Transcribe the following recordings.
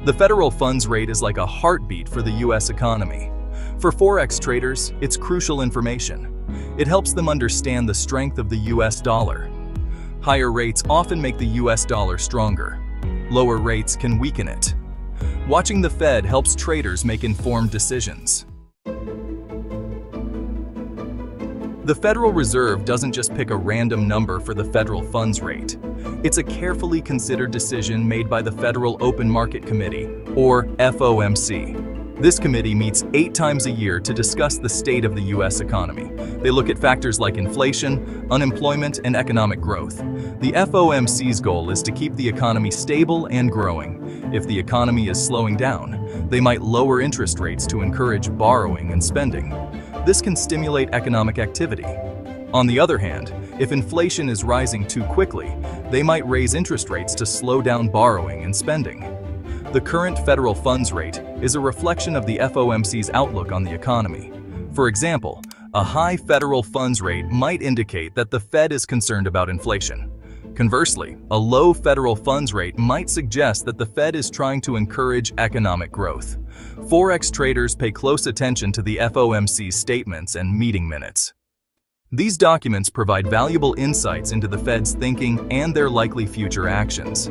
The federal funds rate is like a heartbeat for the U.S. economy. For Forex traders, it's crucial information. It helps them understand the strength of the U.S. dollar. Higher rates often make the U.S. dollar stronger. Lower rates can weaken it. Watching the Fed helps traders make informed decisions. The Federal Reserve doesn't just pick a random number for the federal funds rate. It's a carefully considered decision made by the Federal Open Market Committee, or FOMC. This committee meets 8 times a year to discuss the state of the U.S. economy. They look at factors like inflation, unemployment, and economic growth. The FOMC's goal is to keep the economy stable and growing. If the economy is slowing down, they might lower interest rates to encourage borrowing and spending. This can stimulate economic activity. On the other hand, if inflation is rising too quickly, they might raise interest rates to slow down borrowing and spending. The current federal funds rate is a reflection of the FOMC's outlook on the economy. For example, a high federal funds rate might indicate that the Fed is concerned about inflation. Conversely, a low federal funds rate might suggest that the Fed is trying to encourage economic growth. Forex traders pay close attention to the FOMC's statements and meeting minutes. These documents provide valuable insights into the Fed's thinking and their likely future actions.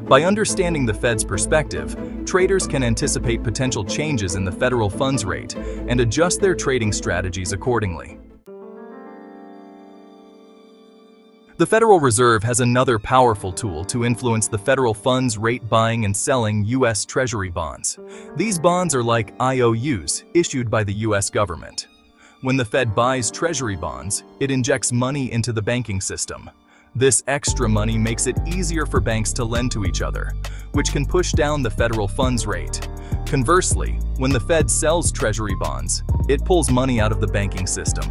By understanding the Fed's perspective, traders can anticipate potential changes in the federal funds rate and adjust their trading strategies accordingly. The Federal Reserve has another powerful tool to influence the federal funds rate buying and selling U.S. Treasury bonds. These bonds are like IOUs issued by the U.S. government. When the Fed buys Treasury bonds, it injects money into the banking system. This extra money makes it easier for banks to lend to each other, which can push down the federal funds rate. Conversely, when the Fed sells Treasury bonds, it pulls money out of the banking system.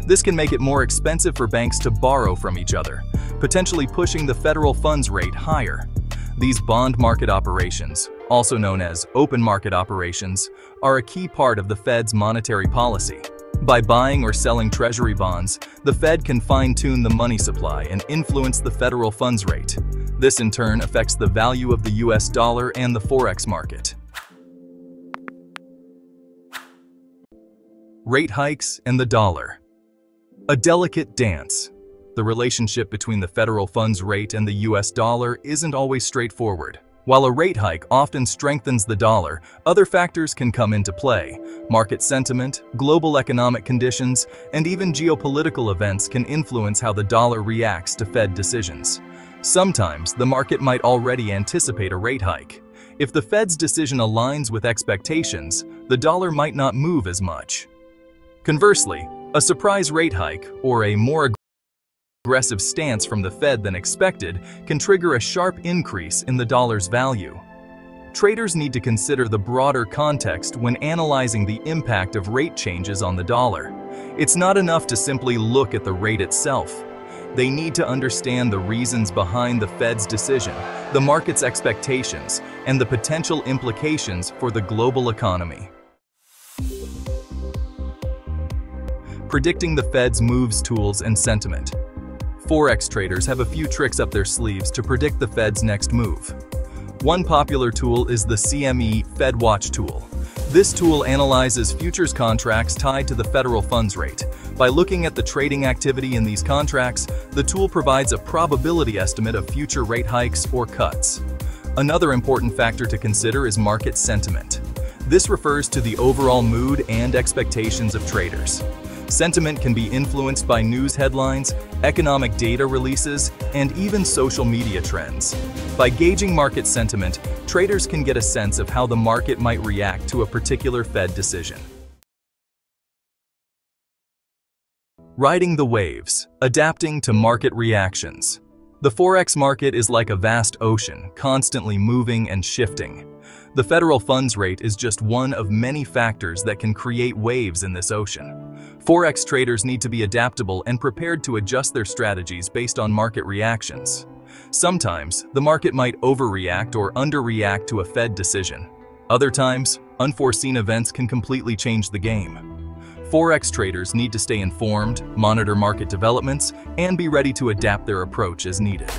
This can make it more expensive for banks to borrow from each other, potentially pushing the federal funds rate higher. These bond market operations, also known as open market operations, are a key part of the Fed's monetary policy. By buying or selling Treasury bonds, the Fed can fine-tune the money supply and influence the federal funds rate. This in turn affects the value of the U.S. dollar and the Forex market. Rate hikes and the dollar. A delicate dance. The relationship between the federal funds rate and the U.S. dollar isn't always straightforward. While a rate hike often strengthens the dollar, other factors can come into play. Market sentiment, global economic conditions, and even geopolitical events can influence how the dollar reacts to Fed decisions. Sometimes, the market might already anticipate a rate hike. If the Fed's decision aligns with expectations, the dollar might not move as much. Conversely, a surprise rate hike, or a more aggressive stance from the Fed than expected, can trigger a sharp increase in the dollar's value. Traders need to consider the broader context when analyzing the impact of rate changes on the dollar. It's not enough to simply look at the rate itself. They need to understand the reasons behind the Fed's decision, the market's expectations, and the potential implications for the global economy. Predicting the Fed's moves, tools, and sentiment. Forex traders have a few tricks up their sleeves to predict the Fed's next move. One popular tool is the CME FedWatch tool. This tool analyzes futures contracts tied to the federal funds rate. By looking at the trading activity in these contracts, the tool provides a probability estimate of future rate hikes or cuts. Another important factor to consider is market sentiment. This refers to the overall mood and expectations of traders. Sentiment can be influenced by news headlines, economic data releases, and even social media trends. By gauging market sentiment, traders can get a sense of how the market might react to a particular Fed decision. Riding the waves, adapting to market reactions. The Forex market is like a vast ocean, constantly moving and shifting. The federal funds rate is just one of many factors that can create waves in this ocean. Forex traders need to be adaptable and prepared to adjust their strategies based on market reactions. Sometimes, the market might overreact or underreact to a Fed decision. Other times, unforeseen events can completely change the game. Forex traders need to stay informed, monitor market developments, and be ready to adapt their approach as needed.